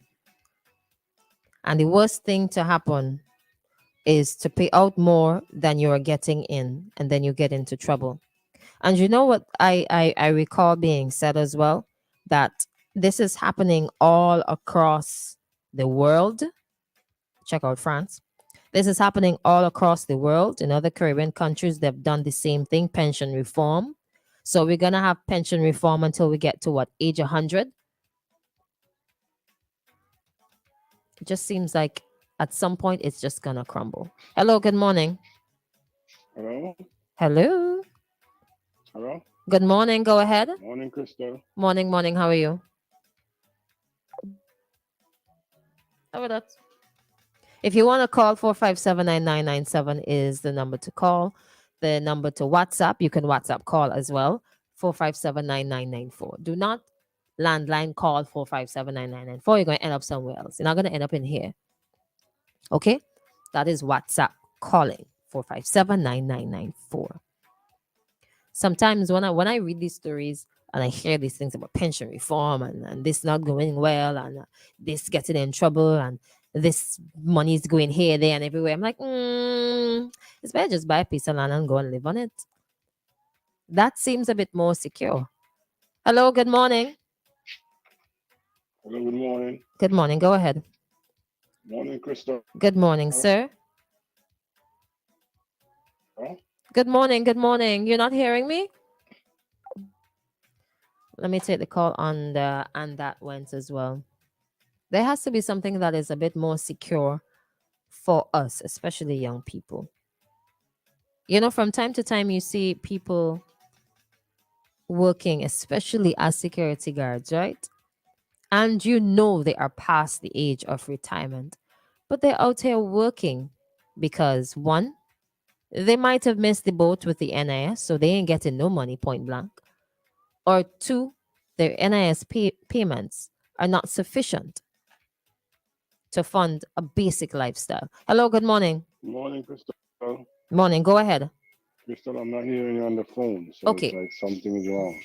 And the worst thing to happen is to pay out more than you are getting in, and then you get into trouble. And you know what I recall being said as well? That this is happening all across the world. Check out France. This is happening all across the world. In other Caribbean countries, they've done the same thing, pension reform. So we're going to have pension reform until we get to what, age 100? It just seems like at some point it's just going to crumble. Hello, good morning. Hello? Hello. Hello? Good morning. Go ahead. Morning, Christal. Morning. How are you? How about that? If you want to call, 457-9997 is the number to call. The number to WhatsApp, you can WhatsApp call as well, 457-9994. Do not landline call 457-9994. You're going to end up somewhere else. You're not going to end up in here. Okay? That is WhatsApp calling, 457-9994. Sometimes when I read these stories and I hear these things about pension reform and this not going well and this getting in trouble and this money is going here, there, and everywhere, I'm like, it's better just buy a piece of land and go and live on it. That seems a bit more secure. Hello, good morning. Hello, good morning. Good morning. Go ahead. Morning, Christal. Good morning, sir. Huh? Good morning. You're not hearing me? Let me take the call and that went as well. There has to be something that is a bit more secure for us, especially young people. From time to time, you see people working, especially as security guards, right? And they are past the age of retirement, but they're out here working because, one, they might have missed the boat with the NIS, so they ain't getting no money, point blank. Or two, their NIS payments are not sufficient to fund a basic lifestyle. Hello, good morning. Morning, Christal. Morning, go ahead. Christal, I'm not hearing you on the phone, so Okay. It's like something is wrong.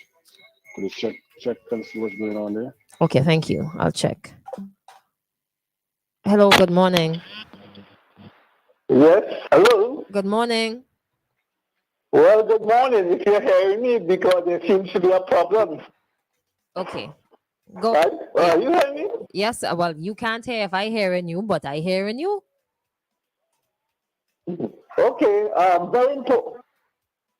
Could you check and see what's going on there? Okay, thank you. I'll check. Hello, good morning. Yes, hello. Good morning. Well, good morning. If you're hearing me, because there seems to be a problem. Okay. Go. Right? You hear me? Yes, well, you can't hear if I hearing you, but I hearing you. Okay, very important.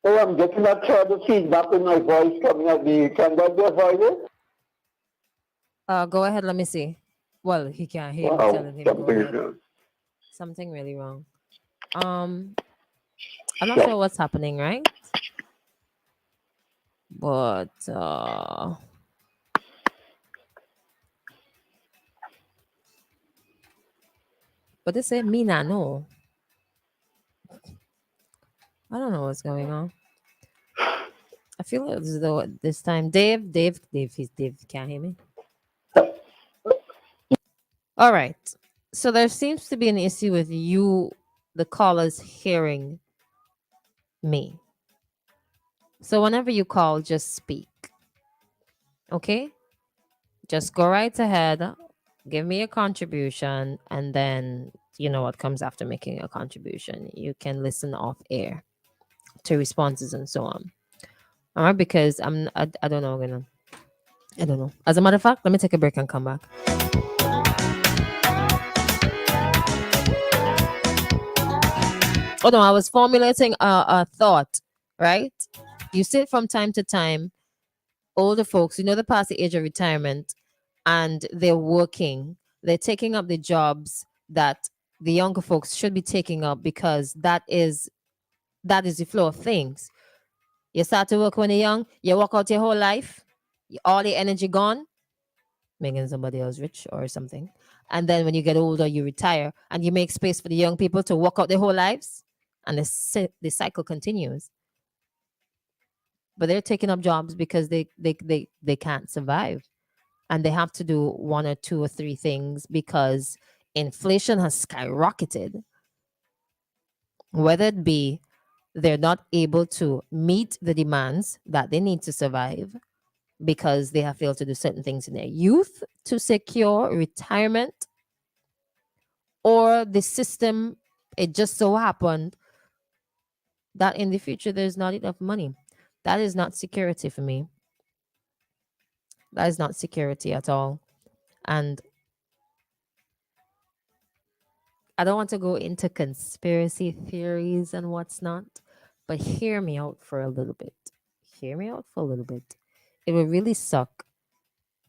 Oh, I'm getting that terrible feedback in my voice coming at me. Can that be avoided? Go ahead, let me see. Well, he can't hear me telling him go ahead. Something really wrong. I'm not sure what's happening, right? But they say me nah know. I don't know what's going on. I feel as though this time Dave can't hear me. All right. So there seems to be an issue with you, the callers, hearing me. So whenever you call, just speak. Okay? Just go right ahead, give me a contribution, and then you know what comes after making a contribution. You can listen off air to responses and so on. All right, because I don't know, I don't know. As a matter of fact, let me take a break and come back. Oh no, I was formulating a thought, right? You see it from time to time, older folks, you know, they're past the age of retirement and they're working, they're taking up the jobs that the younger folks should be taking up because that is the flow of things. You start to work when you're young, you work out your whole life, all the energy gone, making somebody else rich or something. And then when you get older, you retire and you make space for the young people to work out their whole lives. And the cycle continues. But they're taking up jobs because they can't survive. And they have to do one or two or three things because inflation has skyrocketed. Whether it be they're not able to meet the demands that they need to survive because they have failed to do certain things in their youth to secure retirement, or the system, it just so happened that in the future there's not enough money. That is not security for me. That is not security at all. And I don't want to go into conspiracy theories and what's not, but hear me out for a little bit. Hear me out for a little bit. It would really suck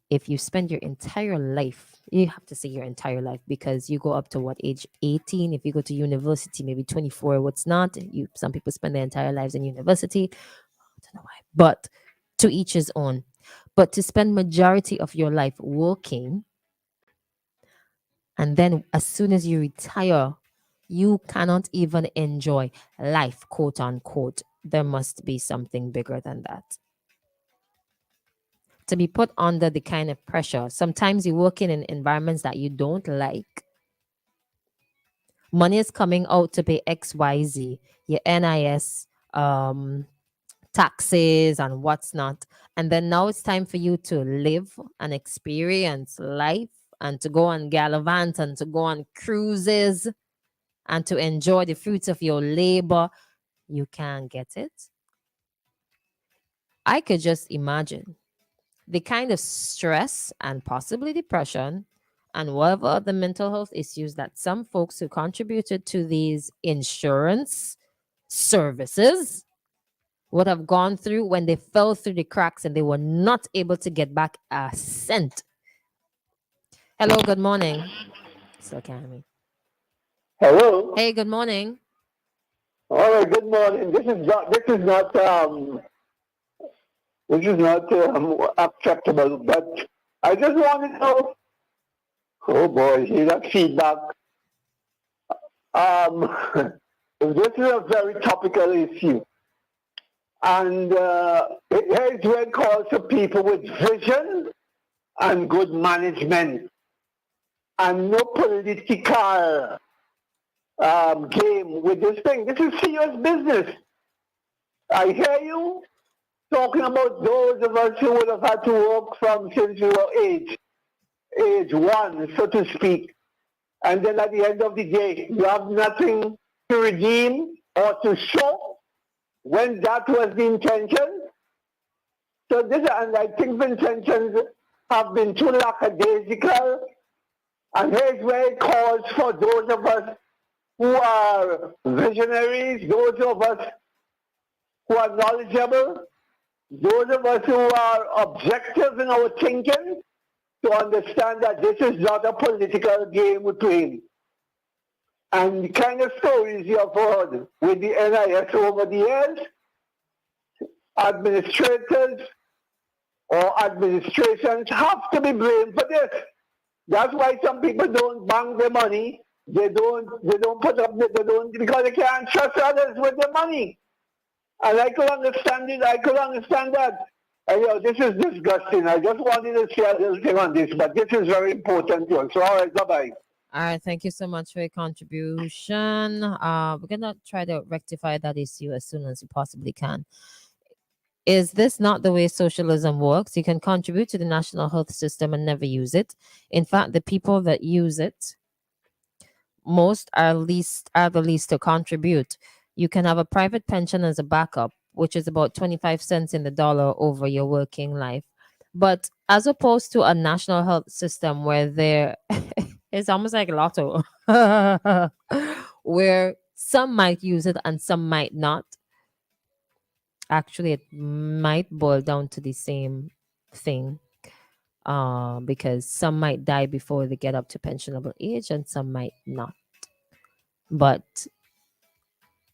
if you spend your entire life, you have to say your entire life because you go up to what age 18, if you go to university, maybe 24, what's not. Some people spend their entire lives in university. I don't know why, but to each his own. But to spend majority of your life working, and then as soon as you retire, you cannot even enjoy life, quote unquote. There must be something bigger than that. To be put under the kind of pressure. Sometimes you work in environments that you don't like. Money is coming out to pay XYZ, your NIS, taxes and what's not. And then now it's time for you to live and experience life and to go on gallivant and to go on cruises and to enjoy the fruits of your labor. You can't get it. I could just imagine the kind of stress and possibly depression and whatever other mental health issues that some folks who contributed to these insurance services would have gone through when they fell through the cracks and they were not able to get back a cent. Hello, good morning. Still can't hear me. Hello. Hey, good morning. All right. Good morning. This is not acceptable. But I just want to know. Oh boy, see that feedback. This is a very topical issue, and here's where it calls for people with vision and good management, and no political game with this thing. This is serious business. I hear you talking about those of us who would have had to work from since we were age one, so to speak. And then at the end of the day, you have nothing to redeem or to show when that was the intention. So and I think the intentions have been too lackadaisical. And here's where it calls for those of us who are visionaries, those of us who are knowledgeable, those of us who are objective in our thinking, to understand that this is not a political game we're playing. And the kind of stories you have heard with the NIS over the years, administrators or administrations have to be blamed for this. That's why some people don't bank their money. They don't put up, because they can't trust others with their money. And I could understand it, I could understand that. And, this is disgusting. I just wanted to share a little thing on this, but this is very important to us. So, all right, bye-bye. All right, thank you so much for your contribution. We're going to try to rectify that issue as soon as we possibly can. Is this not the way socialism works? You can contribute to the national health system and never use it. In fact, the people that use it, most are the least to contribute. You can have a private pension as a backup, which is about 25 cents in the dollar over your working life. But as opposed to a national health system where there it's almost like lotto, where some might use it and some might not. Actually, it might boil down to the same thing, because some might die before they get up to pensionable age and some might not. But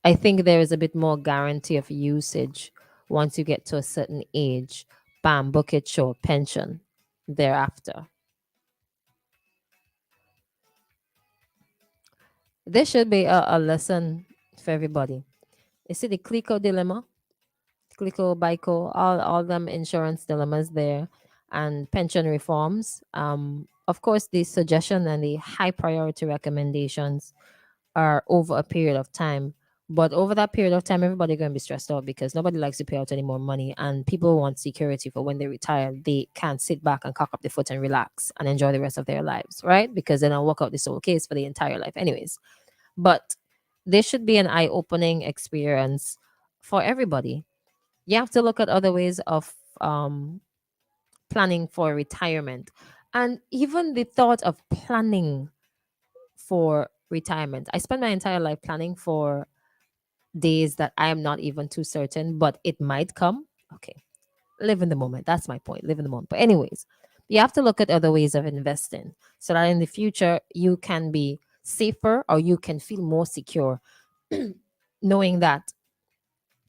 I think there is a bit more guarantee of usage once you get to a certain age. Bam, book it, show pension thereafter. This should be a lesson for everybody. You see the Clico dilemma, Clico, Bico, all them insurance dilemmas there, and pension reforms. Of course, the suggestion and the high priority recommendations are over a period of time. But over that period of time, everybody going to be stressed out because nobody likes to pay out any more money, and people want security for when they retire. They can't sit back and cock up their foot and relax and enjoy the rest of their lives, right? Because then I'll work out this whole case for the entire life, anyways. But this should be an eye-opening experience for everybody. You have to look at other ways of planning for retirement, and even the thought of planning for retirement. I spent my entire life planning for days that I am not even too certain, but it might come. Okay. Live in the moment. That's my point. Live in the moment. But, anyways, you have to look at other ways of investing so that in the future you can be safer or you can feel more secure, knowing that,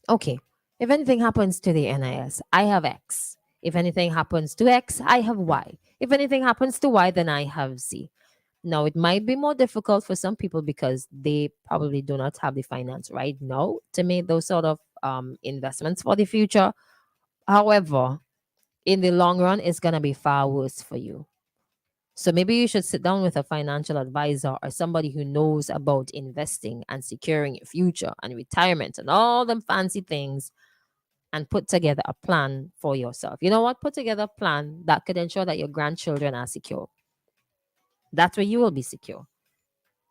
okay, if anything happens to the NIS, I have X. If anything happens to X, I have Y. If anything happens to Y, then I have Z. Now, it might be more difficult for some people because they probably do not have the finance right now to make those sort of investments for the future. However, in the long run, it's going to be far worse for you. So maybe you should sit down with a financial advisor or somebody who knows about investing and securing your future and retirement and all them fancy things, and put together a plan for yourself. You know what? Put together a plan that could ensure that your grandchildren are secure. That's where you will be secure,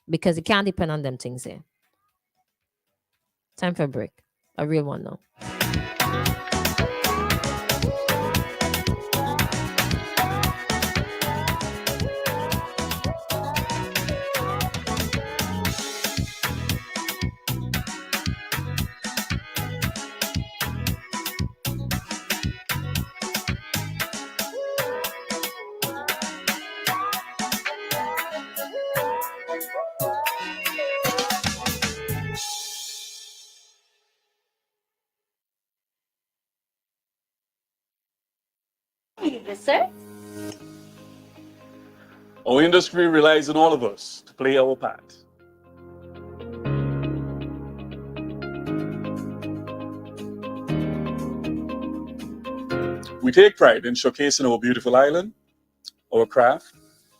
because you can't depend on them things here. Time for a break. A real one now. Sir? Our industry relies on all of us to play our part. We take pride in showcasing our beautiful island, our craft,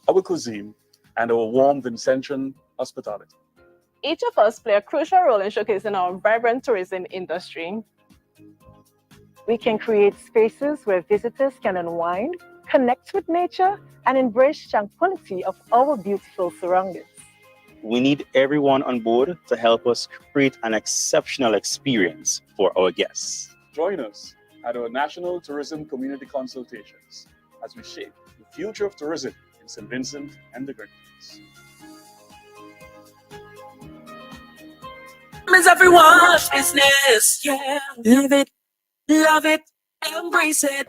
our cuisine, and our warm Vincentian hospitality. Each of us play a crucial role in showcasing our vibrant tourism industry. We can create spaces where visitors can unwind, connect with nature, and embrace tranquility of our beautiful surroundings. We need everyone on board to help us create an exceptional experience for our guests. Join us at our National Tourism Community Consultations as we shape the future of tourism in St. Vincent and the Grenadines. Is everyone's business, yeah. Live it, love it, embrace it.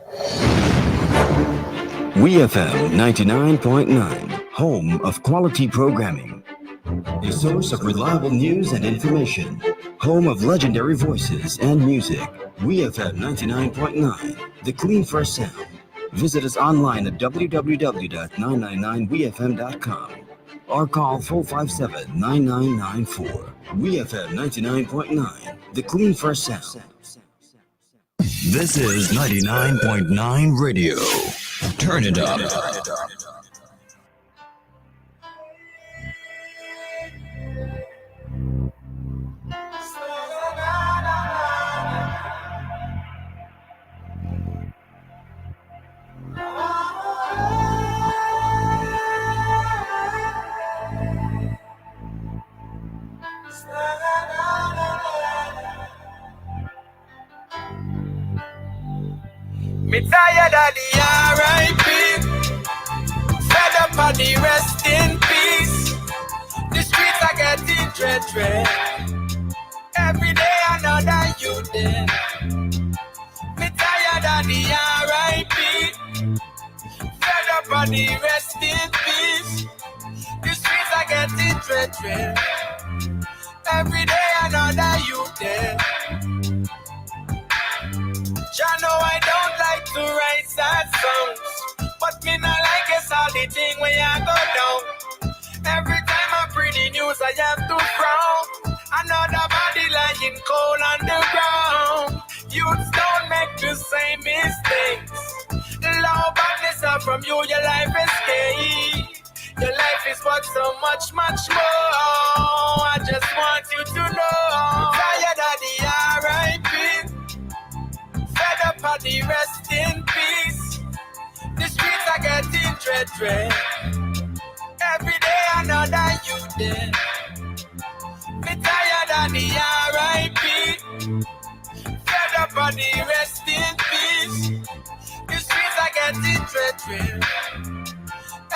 WeFM 99.9, home of quality programming. A source of reliable news and information. Home of legendary voices and music. WeFM 99.9, the clean first sound. Visit us online at www.999wefm.com or call 457-9994. WeFM 99.9, the clean first sound. This is 99.9 Radio. Turn it up. Me tired of the R.I.P. Fed up of the rest in peace. The streets are getting dread. Every day another youth dead. Me tired of the R.I.P. Fed up of the rest in peace. The streets are getting dread. Every day another youth dead. Jah know I don't like to write sad songs, but me not like it's all the thing when I go down. Every time I read the news, I have to frown. Another body lying cold on the ground. Youths don't make the same mistakes. Love badness up from you, your life escape. Your life is worth so much more. I just want you to know. Tired of the R.I.P. Fed up of the rest in peace. The streets are getting dread. Every day another youth dead. Me tired of the R.I.P. Fed up of the rest in peace. The streets are getting dread.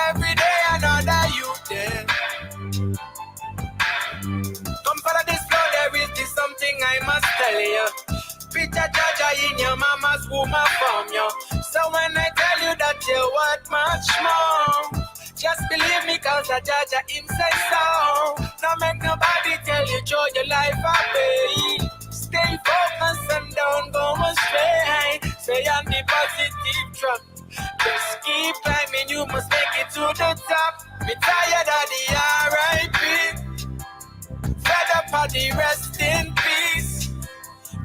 Every day another youth dead. Come follow this flow, there is something I must tell you. Picture Jaja in your mama's womb from you. So when I tell you that you're worth much more, just believe me cause a Jaja him say so. Now make nobody tell you throw your life away. Stay focused and don't go astray. Stay on the positive track. Just keep climbing, you must make it to the top. Me tired of the R.I.P. Fed up of the rest in peace.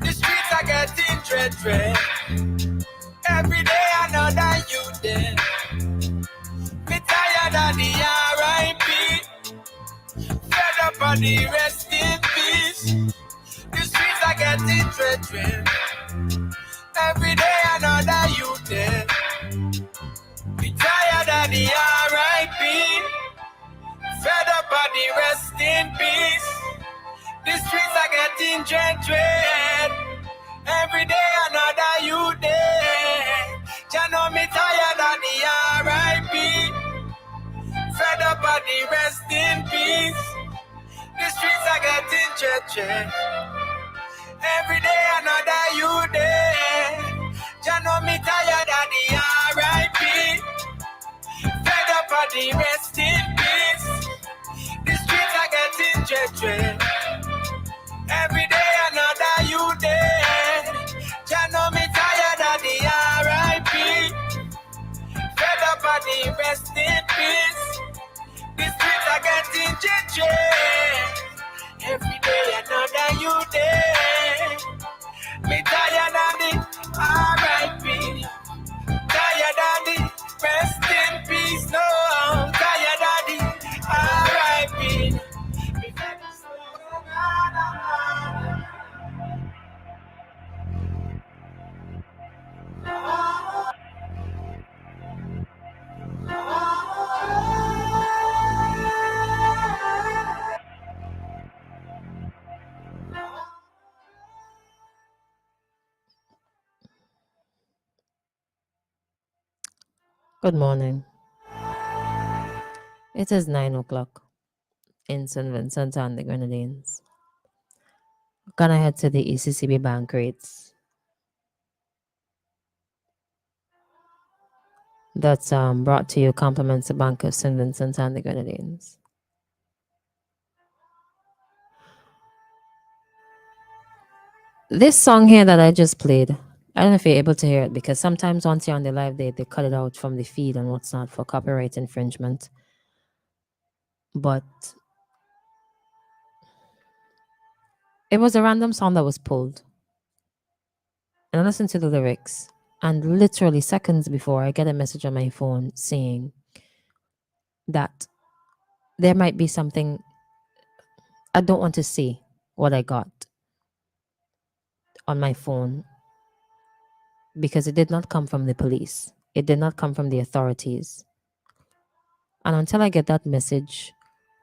The streets are getting dread. Every day another youth dead. Me tired of the R.I.P. Fed up of the rest in peace. The streets are getting dread. Every day another youth dead. Me tired of the R.I.P. Fed up of the rest in peace. The streets are getting dread. Every day another youth dead. Jah know me tired of the R.I.P. Fed up of the rest in peace. The streets are getting dread. Every day another youth dead. Jah know me tired of the R.I.P. Fed up of the rest in peace. The streets are getting dread. Every day another youth dead. Jah know me tired of the R.I.P. Fed up of the rest in peace. The streets are getting dread. Every day another youth dead. Me tired of the R.I.P. Tired of the rest in peace. No, I'm tired of the R.I.P. Good morning. It is 9 o'clock in St. Vincent and the Grenadines. Gonna head to the ECCB bank rates. That's brought to you compliments the Bank of St. Vincent and the Grenadines. This song here that I just played, I don't know if you're able to hear it because sometimes once you're on the live, they cut it out from the feed and what's not for copyright infringement. But it was a random song that was pulled. And I listened to the lyrics. And literally seconds before, I get a message on my phone saying that there might be something. I don't want to say what I got on my phone because it did not come from the police. It did not come from the authorities. And until I get that message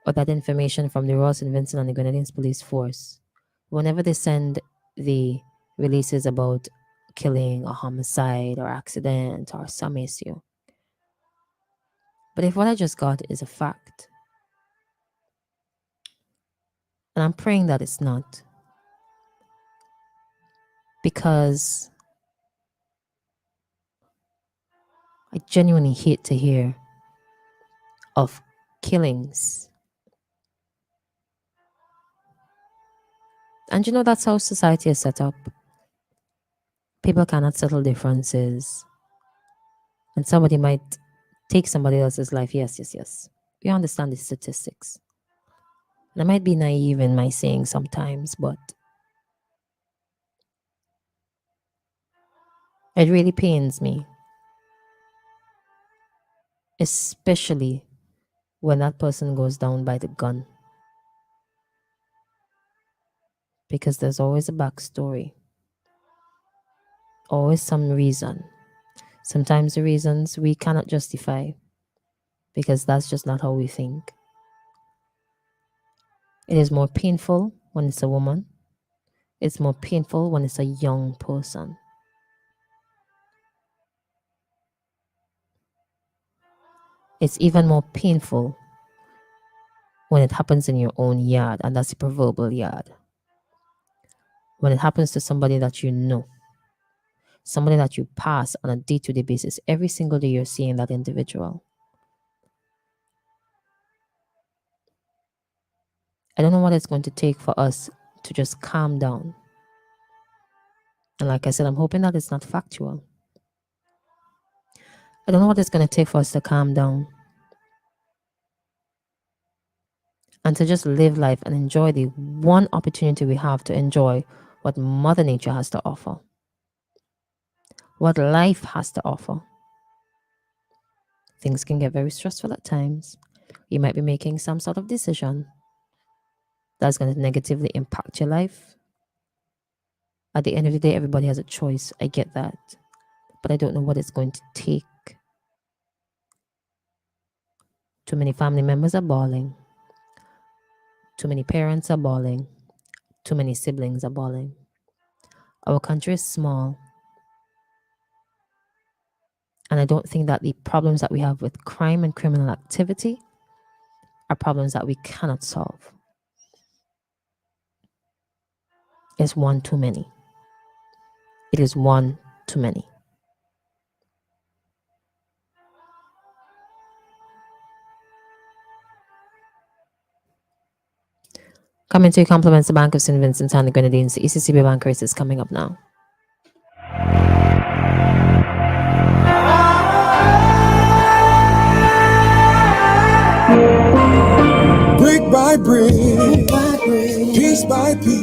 or that information from the Royal St. Vincent and the Grenadines Police Force, whenever they send the releases about killing or homicide or accident or some issue. But if what I just got is a fact, and I'm praying that it's not, because I genuinely hate to hear of killings. And you know, that's how society is set up. People cannot settle differences. And somebody might take somebody else's life. Yes, yes, yes. We understand the statistics. And I might be naive in my saying sometimes, but it really pains me. Especially when that person goes down by the gun. Because there's always a backstory. Always some reason. Sometimes the reasons we cannot justify because that's just not how we think. It is more painful when it's a woman. It's more painful when it's a young person. It's even more painful when it happens in your own yard, and that's the proverbial yard. When it happens to somebody that you know, somebody that you pass on a day-to-day basis, every single day you're seeing that individual. I don't know what it's going to take for us to just calm down. And like I said, I'm hoping that it's not factual. I don't know what it's going to take for us to calm down and to just live life and enjoy the one opportunity we have to enjoy what Mother Nature has to offer, what life has to offer. Things can get very stressful at times. You might be making some sort of decision that's going to negatively impact your life. At the end of the day, everybody has a choice. I get that. But I don't know what it's going to take. Too many family members are bawling. Too many parents are bawling. Too many siblings are bawling. Our country is small. And I don't think that the problems that we have with crime and criminal activity are problems that we cannot solve. It's one too many. It is one too many. Coming to you compliments the Bank of St. Vincent and the Grenadines. The ECCB Bank race is coming up now. Brick by brick, piece by piece.